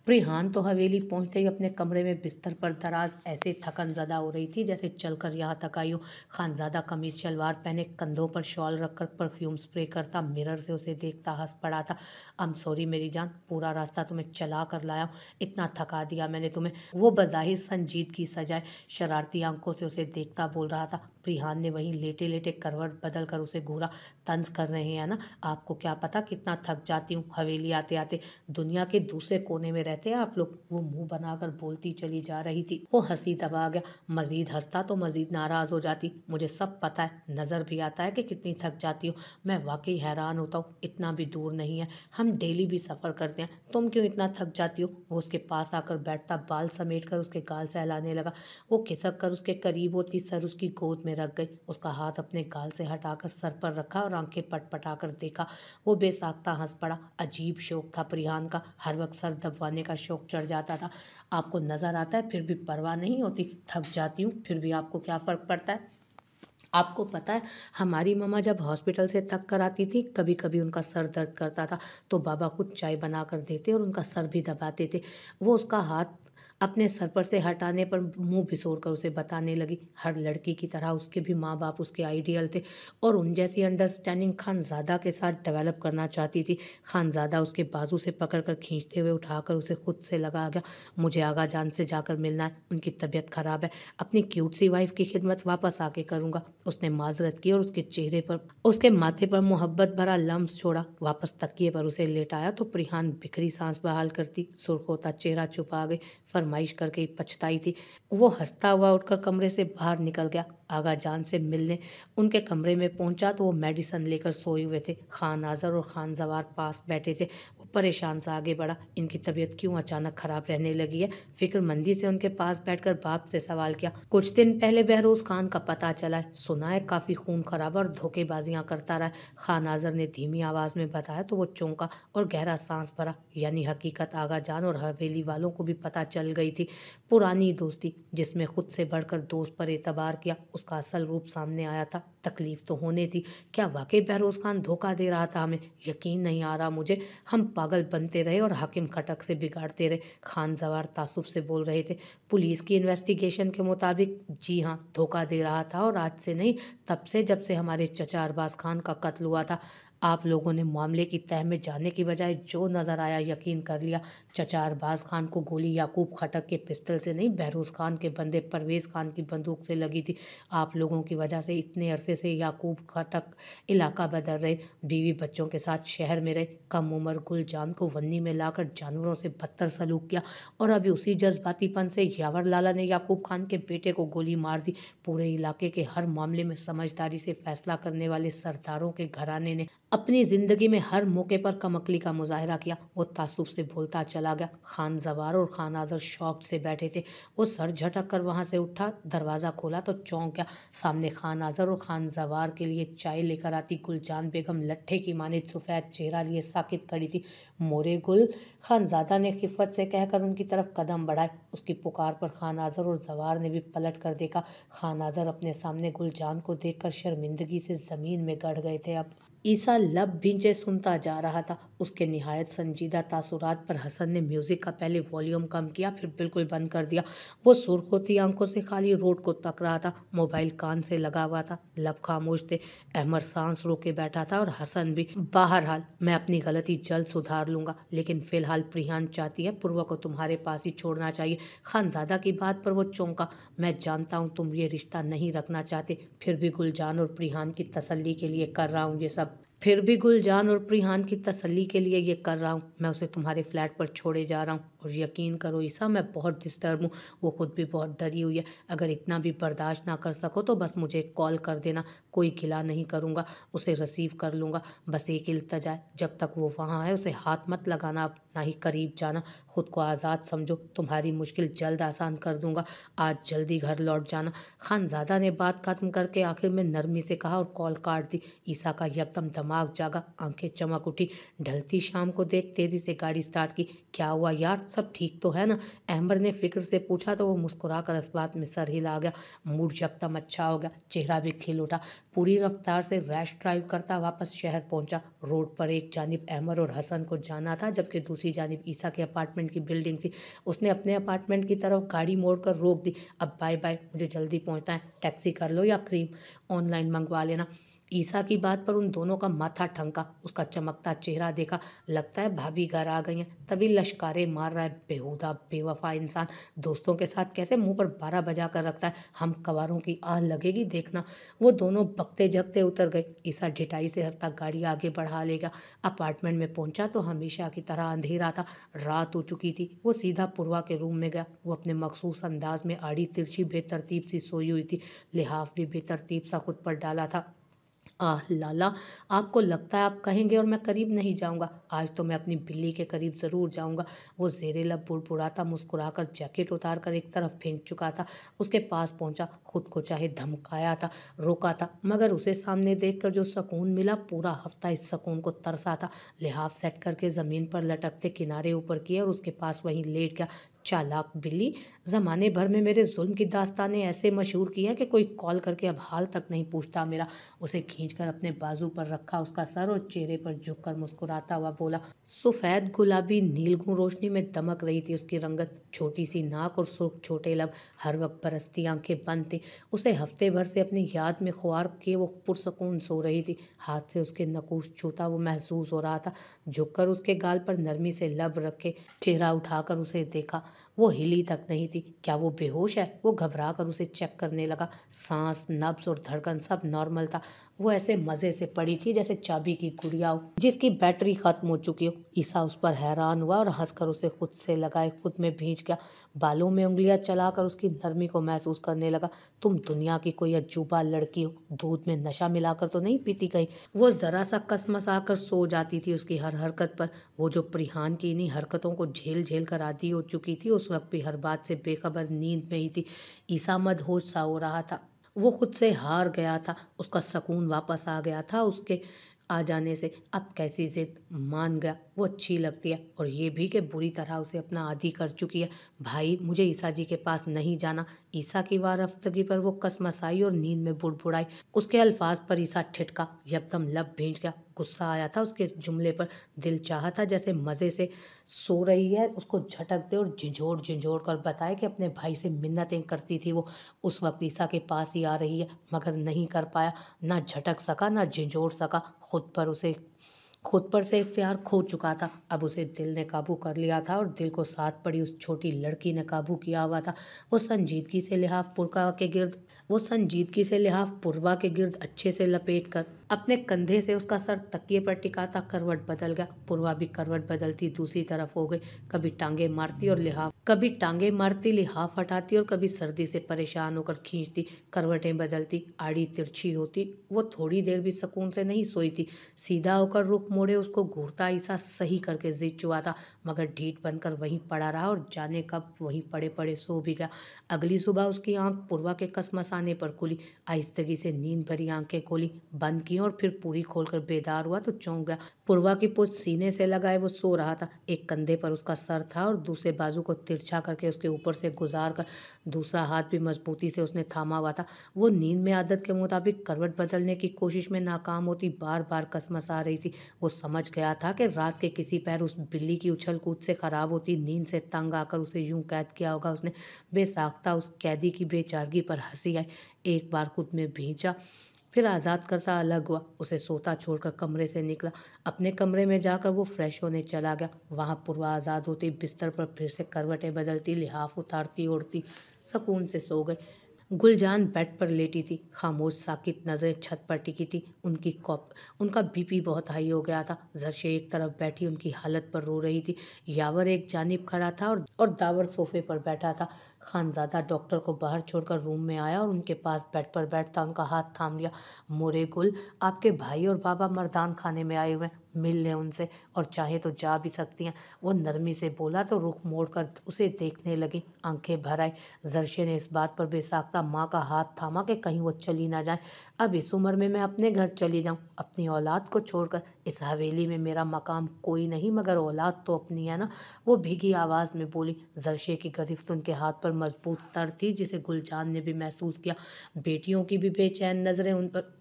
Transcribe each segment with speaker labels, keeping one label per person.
Speaker 1: प्रिहान तो हवेली पहुंचते ही अपने कमरे में बिस्तर पर दराज ऐसे थकन ज़दा हो रही थी जैसे चलकर यहाँ तक आई हो। खानज़ादा कमीज शलवार पहने, कंधों पर शॉल रखकर परफ्यूम स्प्रे करता, मिरर से उसे देखता हंस पड़ा था। आई एम सॉरी मेरी जान, पूरा रास्ता तुम्हें चला कर लाया हूँ, इतना थका दिया मैंने तुम्हें। वो बज़ाहिर संजीदगी सजाए शरारती आंखों से उसे देखता बोल रहा था। प्रिहान ने वहीं लेटे लेटे करवट बदल कर उसे घूरा। तंज कर रहे हैं ना, आपको क्या पता कितना थक जाती हूँ हवेली आते आते। दुनिया के दूसरे कोने में रहते हैं आप लोग, वो मुंह बनाकर बोलती चली जा रही थी। वो हंसी दबा गया। मजीद हंसता तो मजीद नाराज हो जाती। मुझे सब पता है, नजर भी आता है कि कितनी थक जाती हो। मैं वाकई हैरान होता हूँ, इतना भी दूर नहीं है, हम डेली भी सफर करते हैं, तुम क्यों इतना थक जाती हो। वो उसके पास आकर बैठता, बाल समेट कर उसके गाल सहलाने लगा। वो खिसक कर उसके करीब होती, सर उसकी गोद में रख गई, उसका हाथ अपने गाल से हटाकर सर पर रखा और आंखें पटपटाकर देखा। वो बेसाख्ता हंस पड़ा। अजीब शौक था प्रिहान का, हर वक्त सर दबवाने का शौक चढ़ जाता था। आपको नजर आता है फिर भी परवाह नहीं होती, थक जाती हूँ फिर भी आपको क्या फर्क पड़ता है। आपको पता है, हमारी मम्मा जब हॉस्पिटल से थक कर आती थी, कभी कभी उनका सर दर्द करता था तो बाबा खुद चाय बना कर देते और उनका सर भी दबाते थे। वो उसका हाथ अपने सर पर से हटाने पर मुंह भिसोर कर उसे बताने लगी, हर लड़की की तरह उसके भी माँ बाप उसके आइडियल थे और उन जैसी अंडरस्टैंडिंग खानज़ादा के साथ डेवलप करना चाहती थी। खानज़ादा उसके बाजू से पकड़कर खींचते हुए उठाकर उसे खुद से लगा गया। मुझे आगा जान से जाकर मिलना है, उनकी तबीयत खराब है, अपनी क्यूट सी वाइफ की खिदमत वापस आके करूंगा। उसने माजरत की और उसके चेहरे पर, उसके माथे पर मोहब्बत भरा लम्स छोड़ा। वापस तकिए पर उसे लेटाया तो प्रिहान बिखरी सांस बहाल करती, सुर्ख होता चेहरा छुपा गई, फरमाइश करके ही पछताई थी। वो हंसता हुआ उठकर कमरे से बाहर निकल गया। आगा जान से मिलने उनके कमरे में पहुंचा तो वो मेडिसन लेकर सोए हुए थे। खान आजर और खान जवार पास बैठे थे। वो परेशान सा आगे बढ़ा, इनकी तबीयत क्यों अचानक खराब रहने लगी है। फिक्रमंदी से उनके पास बैठकर बाप से सवाल किया, कुछ दिन पहले बहरोज खान का पता चला है, सुना है काफी खून खराबा और धोखेबाजियां करता रहा है। खान आजर ने धीमी आवाज में बताया तो वो चौंका और गहरा सांस भरा। यानी हकीकत आगा जान और हवेली वालों को भी पता चल गई थी। पुरानी दोस्ती जिसमें खुद से बढ़कर दोस्त पर एतबार किया, उसका असल रूप सामने आया था। तकलीफ तो होने थी, क्या वाकई बहरोज खान धोखा दे रहा था हमें। यकीन नहीं आ रहा मुझे, हम पागल बनते रहे और हाकिम खटक से बिगाड़ते रहे। खान जवार तासुब से बोल रहे थे। पुलिस की इन्वेस्टिगेशन के मुताबिक जी हाँ, धोखा दे रहा था और आज से नहीं, तब से जब से हमारे चचा अरबाज खान का कत्ल हुआ था। आप लोगों ने मामले की तह में जाने की बजाय जो नजर आया यकीन कर लिया। चचा अरबाज खान को गोली याकूब खटक के पिस्टल से नहीं, बहरोज खान के बंदे परवेज खान की बंदूक से लगी थी। आप लोगों की वजह से इतने अरसे से याकूब खटक इलाका बदल रहे, बीवी बच्चों के साथ शहर में रहे, कम उम्र गुलजान को वन्नी में लाकर जानवरों से बदतर सलूक किया और अभी उसी जज्बातीपन से यावर लाला ने याकूब खान के बेटे को गोली मार दी। पूरे इलाके के हर मामले में समझदारी से फैसला करने वाले सरदारों के घराने ने अपनी जिंदगी में हर मौके पर कमकली का मुजाहरा किया। वो तासुब से बोलता चला गया। खान जवार और खान आजर शौक से बैठे थे। वो सर झटक कर वहां से उठा, दरवाजा खोला तो चौंक गया। सामने खान आजर और खान जवार के लिए चाय लेकर आती गुलजान बेगम लट्ठे की मानित सफेद चेहरा लिए साकित खड़ी थी। मोरे गुल, खानजादा ने खिफत से कहकर उनकी तरफ कदम बढ़ाए। उसकी पुकार पर खान आजर और जवार ने भी पलट कर देखा। खान आजर अपने सामने गुलजान को देखकर शर्मिंदगी से जमीन में गड़ गए थे। अब ईसा लब भींचे सुनता जा रहा था। उसके निहायत संजीदा तासुरात पर हसन ने म्यूजिक का पहले वॉल्यूम कम किया, फिर बिल्कुल बंद कर दिया। वो सुर्ख होती आंखों से खाली रोड को तक रहा था। मोबाइल कान से लगा हुआ था, लब खामोश थे। अहमद सांस रोके बैठा था और हसन भी। बहरहाल मैं अपनी गलती जल्द सुधार लूंगा, लेकिन फिलहाल प्रिहान चाहती है पूर्वा को तुम्हारे पास ही छोड़ना चाहिए। खानजादा की बात पर वो चौंका। मैं जानता हूँ तुम ये रिश्ता नहीं रखना चाहते, फिर भी गुलजान और प्रिहान की तसल्ली के लिए कर रहा हूँ ये सब। फिर भी गुलजान और प्रिहान की तसल्ली के लिए ये कर रहा हूँ। मैं उसे तुम्हारे फ्लैट पर छोड़े जा रहा हूँ और यकीन करो ईसा, मैं बहुत डिस्टर्ब हूँ। वो खुद भी बहुत डरी हुई है। अगर इतना भी बर्दाश्त ना कर सको तो बस मुझे कॉल कर देना, कोई गिला नहीं करूँगा, उसे रिसीव कर लूँगा। बस एक इल्तजा है, जब तक वो वहाँ है उसे हाथ मत लगाना, ना ही करीब जाना। खुद को आज़ाद समझो, तुम्हारी मुश्किल जल्द आसान कर दूंगा। आज जल्दी घर लौट जाना। खानजादा ने बात खत्म करके आखिर में नरमी से कहा और कॉल काट दी। ईसा का यकदम दिमाग जागा, आंखें चमक उठी। ढलती शाम को देख तेजी से गाड़ी स्टार्ट की। क्या हुआ यार, सब ठीक तो है ना? अहमद ने फिक्र से पूछा तो वो मुस्कुराकर इस बात में सर हिला गया। मूड यकदम अच्छा हो गया, चेहरा भी खिल उठा। पूरी रफ्तार से रैश ड्राइव करता वापस शहर पहुंचा। रोड पर एक जानिब अहमद और हसन को जाना था, जबकि दूसरी जानिब ईसा के अपार्टमेंट की बिल्डिंग थी। उसने अपने अपार्टमेंट की तरफ गाड़ी मोड़कर रोक दी। अब बाय बाय, मुझे जल्दी पहुंचना है। टैक्सी कर लो या क्रीम ऑनलाइन मंगवा लेना। ईसा की बात पर उन दोनों का माथा ठनका। उसका चमकता चेहरा देखा। लगता है भाभी घर आ गई हैं। तभी लश्कारे मार रहा है, बेहुदा बेवफा इंसान दोस्तों के साथ कैसे मुंह पर 12 बजा कर रखता है। हम कवारों की आह लगेगी देखना। वो दोनों बकते जगते उतर गए। ईसा ढिठाई से हंसता गाड़ी आगे बढ़ा लेगा। अपार्टमेंट में पहुंचा तो हमेशा की तरह अंधेरा था। रात हो चुकी थी। वो सीधा पूर्वा के रूम में गया। वो अपने मखसूस अंदाज में आड़ी तिरछी बेतरतीब सी सोई हुई थी। लिहाफ भी बेतरतीब सा खुद पर डाला था। आह लाला, आपको लगता है आप कहेंगे और मैं करीब नहीं जाऊंगा। आज तो मैं अपनी बिल्ली के करीब ज़रूर जाऊंगा। वो ज़ेरे लब बुड़बुड़ाता मुस्कुराकर जैकेट उतार कर एक तरफ फेंक चुका था। उसके पास पहुंचा। खुद को चाहे धमकाया था, रोका था, मगर उसे सामने देखकर जो सुकून मिला, पूरा हफ्ता इस सुकून को तरसा था। लिहाफ सेट करके ज़मीन पर लटकते किनारे ऊपर किए और उसके पास वहीं लेट गया। चालाक बिल्ली, ज़माने भर में मेरे जुल्म की दास्तानें ऐसे मशहूर की हैं कि कोई कॉल करके अब हाल तक नहीं पूछता मेरा। उसे खींचकर अपने बाजू पर रखा, उसका सर और चेहरे पर झुककर मुस्कुराता हुआ बोला। सफ़ेद गुलाबी नीलगुं रोशनी में दमक रही थी उसकी रंगत। छोटी सी नाक और सुर्ख छोटे लब, हर वक्त बरसती आंखें बंद थी। उसे हफ्ते भर से अपनी याद में ख्वार किए वो पुरसकून सो रही थी। हाथ से उसके नकूश छूता वो महसूस हो रहा था। झुककर उसके गाल पर नरमी से लब रखे, चेहरा उठाकर उसे देखा। वो हिली तक नहीं थी। क्या वो बेहोश है? वो घबरा कर उसे चेक करने लगा। सांस, नब्ज और धड़कन सब नॉर्मल था। वो ऐसे मज़े से पड़ी थी जैसे चाबी की गुड़िया हो जिसकी बैटरी खत्म हो चुकी हो। ईसा उस पर हैरान हुआ और हंसकर उसे खुद से लगाए खुद में भींच गया। बालों में उंगलियां चलाकर उसकी नरमी को महसूस करने लगा। तुम दुनिया की कोई अजूबा लड़की हो, दूध में नशा मिलाकर तो नहीं पीती कहीं? वो जरा सा कसमसाकर सो जाती थी उसकी हर हरकत पर। वो जो प्रिहान की इन्हीं हरकतों को झेल झेल कर आदी हो चुकी थी, उस वक्त भी हर बात से बेखबर नींद में ही थी। ईसा मदहोश सा हो रहा था। वो खुद से हार गया था। उसका सुकून वापस आ गया था उसके आ जाने से। अब कैसी जिद, मान गया। वो अच्छी लगती है और ये भी कि बुरी तरह उसे अपना आदी कर चुकी है। भाई, मुझे ईसा जी के पास नहीं जाना। ईसा की वारफ्तगी पर वो कसमसाई और नींद में बुड़बुड़ाई। उसके अल्फाज पर ईसा ठिठका, यकदम लब भींच गया। गुस्सा आया था उसके इस जुमले पर। दिल चाहा था जैसे मज़े से सो रही है उसको झटक दे और झिझोड़ झिझोड़ कर बताए कि अपने भाई से मिन्नतें करती थी वो। उस वक्त ईसा के पास ही आ रही है, मगर नहीं कर पाया। ना झटक सका, ना झिझोड़ सका। खुद पर से इख्तियार खो चुका था। अब उसे दिल ने काबू कर लिया था और दिल को साथ पड़ी उस छोटी लड़की ने काबू किया हुआ था। वो संजीदगी से लिहाफ पुरवा के गिर्द अच्छे से लपेट कर अपने कंधे से उसका सर तकिए पर टिकाता करवट बदल गया। पुरवा भी करवट बदलती दूसरी तरफ हो गई। कभी टांगे मारती लिहाफ हटाती और कभी सर्दी से परेशान होकर खींचती, करवटें बदलती, आड़ी तिरछी होती। वो थोड़ी देर भी सुकून से नहीं सोई थी। सीधा होकर रुख मोड़े उसको घूरता ईसा सही करके जिद चुआ था, मगर ढीठ बनकर वहीं पड़ा रहा और जाने कब वहीं पड़े पड़े सो भी गया। अगली सुबह उसकी आंख पुरवा के कसमसाने पर खुली। आहिस्तगी से नींद भरी आंखें खोली, बंद की और फिर पूरी खोलकर बेदार हुआ तो चौंक गया। पुरवा की पूंछ सीने से लगाए वो सो रहा था। एक कंधे पर उसका सर था और दूसरे बाजू को तिरछा करके उसके ऊपर से गुजार कर दूसरा हाथ भी मजबूती से उसने थामा हुआ था। वो नींद में आदत के मुताबिक करवट बदलने की कोशिश में नाकाम होती बार बार कसमसा रही थी। वो समझ गया था कि रात के किसी पैर उस बिल्ली की उछल कूद से खराब होती नींद से तंग आकर उसे यूं कैद किया होगा उसने। बेसाख्ता उस कैदी की बेचारगी पर हंसी आई। एक बार खुद में भींचा, फिर आज़ाद करता अलग हुआ। उसे सोता छोड़कर कमरे से निकला। अपने कमरे में जाकर वो फ्रेश होने चला गया। वहाँ पुरवा आज़ाद होती बिस्तर पर फिर से करवटें बदलती, लिहाफ उतारती ओढ़ती सुकून से सो गई। गुलजान बेड पर लेटी थी, खामोश साकित नज़रें छत पर टिकी थी। उनका बीपी बहुत हाई हो गया था। जर्शे एक तरफ बैठी उनकी हालत पर रो रही थी। यावर एक जानिब खड़ा था और दावर सोफे पर बैठा था। खानज़ादा डॉक्टर को बाहर छोड़कर रूम में आया और उनके पास बेड पर बैठता उनका हाथ थाम लिया। मोरे गुल, आपके भाई और बाबा मर्दान खाने में आए हुए हैं, मिल लें उनसे, और चाहे तो जा भी सकती हैं। वो नरमी से बोला तो रुख मोड़कर उसे देखने लगी, आंखें भर आई। जरशे ने इस बात पर बेसाख्ता माँ का हाथ थामा कि कहीं वो चली ना जाए। अब इस उम्र में मैं अपने घर चली जाऊं, अपनी औलाद को छोड़कर? इस हवेली में मेरा मकाम कोई नहीं, मगर औलाद तो अपनी है ना। वो भीगी आवाज़ में बोली। जरशे की गिरफ्त उनके हाथ पर मजबूत तर थी, जिसे गुलजान ने भी महसूस किया। बेटियों की भी बेचैन नज़रें उन पर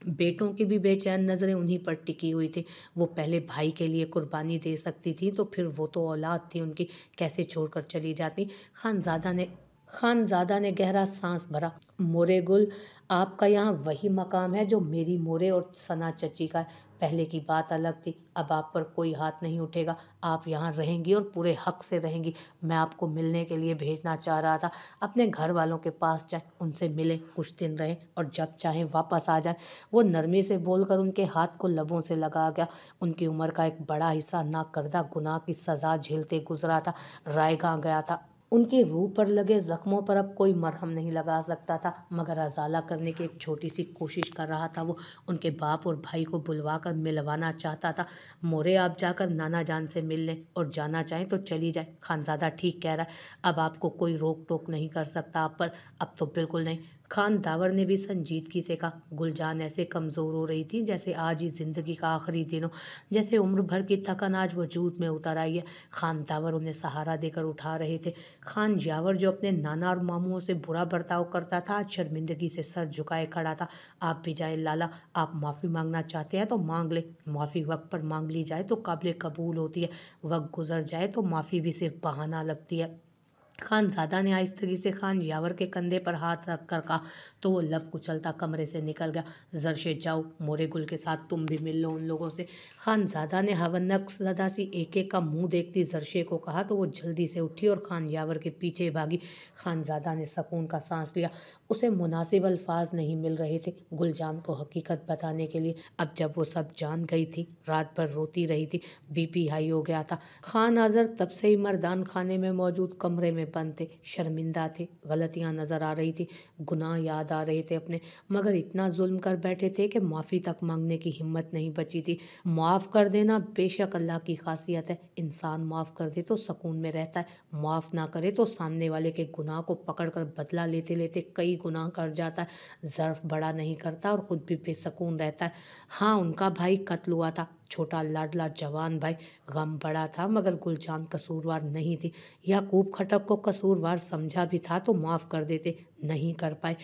Speaker 1: बेटों की भी बेचैन नज़रें उन्हीं पर टिकी हुई थी। वो पहले भाई के लिए कुर्बानी दे सकती थी, तो फिर वो तो औलाद थी उनकी, कैसे छोड़कर चली जाती? खानज़ादा ने गहरा सांस भरा। मोरे गुल, आपका यहाँ वही मकाम है जो मेरी मोरे और सना चची का है। पहले की बात अलग थी, अब आप पर कोई हाथ नहीं उठेगा। आप यहाँ रहेंगी और पूरे हक से रहेंगी। मैं आपको मिलने के लिए भेजना चाह रहा था। अपने घर वालों के पास जाएं, उनसे मिलें, कुछ दिन रहें और जब चाहें वापस आ जाएं। वो नरमी से बोलकर उनके हाथ को लबों से लगा गया। उनकी उम्र का एक बड़ा हिस्सा नाकर्दा गुनाह की सज़ा झेलते गुजरा था, रायगा गया था। उनकी रूह पर लगे जख्मों पर अब कोई मरहम नहीं लगा सकता था, मगर अजाला करने की एक छोटी सी कोशिश कर रहा था। वो उनके बाप और भाई को बुलवा कर मिलवाना चाहता था। मोरे, आप जाकर नाना जान से मिल लें और जाना चाहें तो चली जाए। खानज़ादा ठीक कह रहा है, अब आपको कोई रोक टोक नहीं कर सकता आप पर, अब तो बिल्कुल नहीं। खान दावर ने भी संजीदगी से कहा। गुलजान ऐसे कमज़ोर हो रही थी जैसे आज ही ज़िंदगी का आखिरी दिन हो, जैसे उम्र भर की थकन आज वजूद में उतर आई है। खान दावर उन्हें सहारा देकर उठा रहे थे। खान यावर, जो अपने नाना और मामुओं से बुरा बर्ताव करता था, आज शर्मिंदगी से सर झुकाए खड़ा था। आप भी जाए लाला, आप माफ़ी मांगना चाहते हैं तो मांग ले। माफ़ी वक्त पर मांग ली जाए तो काबिल कबूल होती है, वक्त गुजर जाए तो माफ़ी भी सिर्फ बहाना लगती है। खानज़ादा ने आहिस्तगी से खान यावर के कंधे पर हाथ रख कर कहा, तो वो लब कुचलता कमरे से निकल गया। जरशे, जाओ, मोरे गुल के साथ तुम भी मिल लो उन लोगों से। खानज़ादा ने हवनक ज़दा सी एक एक का मुंह देखती जरशे को कहा, तो वो जल्दी से उठी और खान यावर के पीछे भागी। खानज़ादा ने सुकून का सांस लिया। उसे मुनासिब अल्फाज नहीं मिल रहे थे गुलजान को हकीकत बताने के लिए। अब जब वो सब जान गई थी, रात भर रोती रही थी, बीपी हाई हो गया था। खान आजर तब से ही मर्दान खाने में मौजूद कमरे में बंद थे, शर्मिंदा थे, गलतियां नजर आ रही थी, गुनाह याद आ रहे थे अपने, मगर इतना जुल्म कर बैठे थे कि माफ़ी तक मांगने की हिम्मत नहीं बची थी। माफ़ कर देना बेशक अल्लाह की खासियत है, इंसान माफ़ कर दे तो सुकून में रहता है, माफ़ ना करे तो सामने वाले के गुनाह को पकड़कर बदला लेते लेते कई गुनाह कर जाता है, ज़र्फ बड़ा नहीं करता और ख़ुद भी बेसकून रहता है। हाँ, उनका भाई कत्ल हुआ था, छोटा लाडला जवान भाई। गम बड़ा था, मगर गुलजान कसूरवार नहीं थी। याकूब खटक को कसूरवार समझा भी था तो माफ़ कर देते, नहीं कर पाए।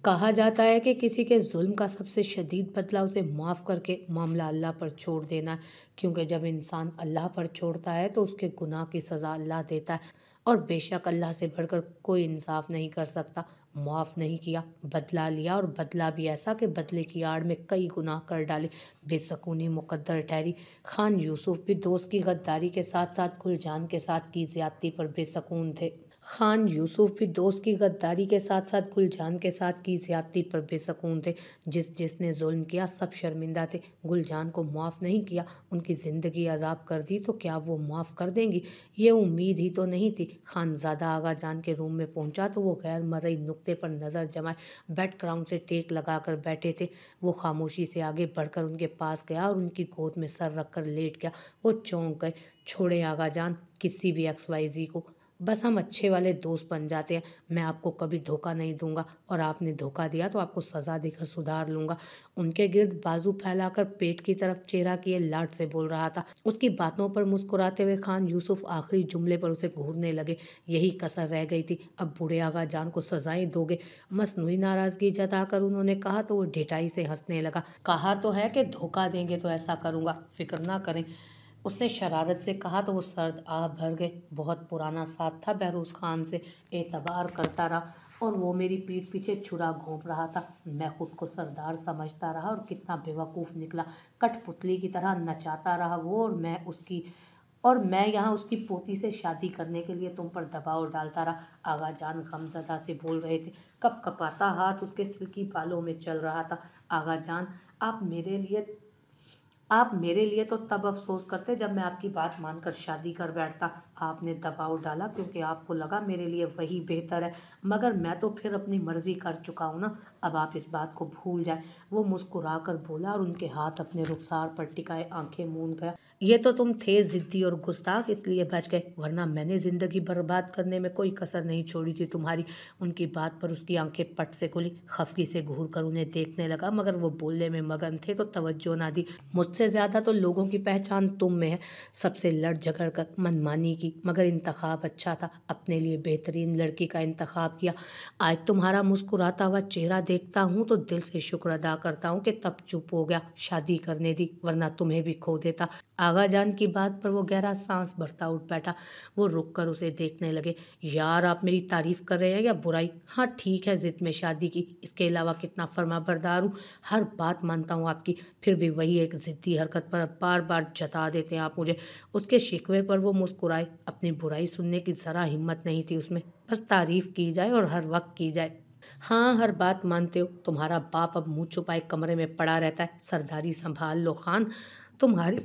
Speaker 1: कहा जाता है कि किसी के जुल्म का सबसे शदीद बदला उसे माफ़ करके मामला अल्लाह पर छोड़ देना है, क्योंकि जब इंसान अल्लाह पर छोड़ता है तो उसके गुनाह की सज़ा अल्लाह देता है, और बेशक अल्लाह से बढ़कर कोई इंसाफ नहीं कर सकता। माफ़ नहीं किया, बदला लिया, और बदला भी ऐसा कि बदले की आड़ में कई गुनाह कर डाले। बेसकूनी मुकद्दर ठहरी। खान यूसुफ भी दोस्त की गद्दारी के साथ साथ गुलजान के साथ की ज़्यादती पर बेसकून थे। खान यूसुफ भी दोस्त की गद्दारी के साथ साथ गुलजान के साथ की ज़्यादती पर बेसकून थे। जिसने जुल्म किया सब शर्मिंदा थे। गुलजान को माफ़ नहीं किया, उनकी ज़िंदगी अजाब कर दी, तो क्या वो माफ़ कर देंगी? ये उम्मीद ही तो नहीं थी। खानज़ादा आगा जान के रूम में पहुंचा तो वो गैर मर्ई नुक्ते पर नज़र जमाए बेड ग्राउंड से टेक लगाकर बैठे थे। वो खामोशी से आगे बढ़कर उनके पास गया और उनकी गोद में सर रखकर लेट गया। वो चौंक गए। छोड़े आगा जान किसी भी XYZ को, बस हम अच्छे वाले दोस्त बन जाते हैं। मैं आपको कभी धोखा नहीं दूंगा, और आपने धोखा दिया तो आपको सज़ा देकर सुधार लूंगा। उनके गिर्द बाजू फैलाकर पेट की तरफ चेहरा किए लाड से बोल रहा था। उसकी बातों पर मुस्कुराते हुए खान यूसुफ आखिरी जुमले पर उसे घूरने लगे। यही कसर रह गई थी, अब बूढ़े आगा जान को सजाएं दोगे? मसनूई नाराजगी जताकर उन्होंने कहा, तो वो ढिठाई से हंसने लगा। कहा तो है कि धोखा देंगे तो ऐसा करूंगा, फिक्र ना करें। उसने शरारत से कहा, तो वो सर्द आह भर गए। बहुत पुराना साथ था, बहरोज खान से एतबार करता रहा और वो मेरी पीठ पीछे छुरा घोंप रहा था। मैं खुद को सरदार समझता रहा और कितना बेवकूफ़ निकला। कठपुतली की तरह नचाता रहा वो, और मैं यहाँ उसकी पोती से शादी करने के लिए तुम पर दबाव डालता रहा। आगा जान गमज़दा से बोल रहे थे, कप कपाता हाथ उसके सिल्की बालों में चल रहा था। आगा जान, आप मेरे लिए तो तब अफसोस करते जब मैं आपकी बात मानकर शादी कर बैठता। आपने दबाव डाला क्योंकि आपको लगा मेरे लिए वही बेहतर है, मगर मैं तो फिर अपनी मर्जी कर चुका हूँ ना। अब आप इस बात को भूल जाए। वो मुस्कुरा कर बोला और उनके हाथ अपने रुखसार पर टिकाए आंखें मूंद गया। ये तो तुम थे जिद्दी और गुस्ताख, इसलिए बच गए, वरना मैंने जिंदगी बर्बाद करने में कोई कसर नहीं छोड़ी थी तुम्हारी। उनकी बात पर उसकी आंखें पट से खुली। खफगी से घूर कर उन्हें देखने लगा, मगर वो बोलने में मगन थे तो तवज्जो ना दी। मुझसे ज्यादा तो लोगों की पहचान तुम में है। सबसे लड़ झगड़ कर मनमानी की, मगर इंतखाब अच्छा था। अपने लिए बेहतरीन लड़की का इंतखाब किया। आज तुम्हारा मुस्कुराता हुआ चेहरा देखता हूँ तो दिल से शुक्र अदा करता हूँ कि तब चुप हो गया, शादी करने दी, वरना तुम्हें भी खो देता। आगा जान की बात पर वो गहरा सांस भरता उठ बैठा। वो रुक कर उसे देखने लगे। यार, आप मेरी तारीफ कर रहे हैं या बुराई? हाँ ठीक है, जिद में शादी की, इसके अलावा कितना फर्मा बरदार हूँ। हर बात मानता हूँ आपकी, फिर भी वही एक जिद्दी हरकत पर बार बार जता देते हैं आप मुझे। उसके शिकवे पर वो मुस्कुराए। अपनी बुराई सुनने की जरा हिम्मत नहीं थी उसमें। बस तारीफ की जाए और हर वक्त की जाए। हाँ, हर बात मानते हो। तुम्हारा बाप अब मुंह छुपाए कमरे में पड़ा रहता है। सरदारी संभाल लो खान। तुम्हारे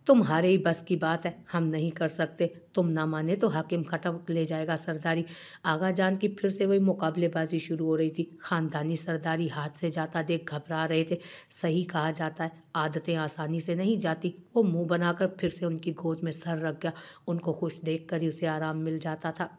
Speaker 1: तुम्हारे ही बस की बात है, हम नहीं कर सकते। तुम ना माने तो हाकिम खटक ले जाएगा सरदारी। आगा जान की फिर से वही मुकाबलेबाजी शुरू हो रही थी। खानदानी सरदारी हाथ से जाता देख घबरा रहे थे। सही कहा जाता है, आदतें आसानी से नहीं जाती। वो मुंह बनाकर फिर से उनकी गोद में सर रख गया। उनको खुश देख कर ही उसे आराम मिल जाता था।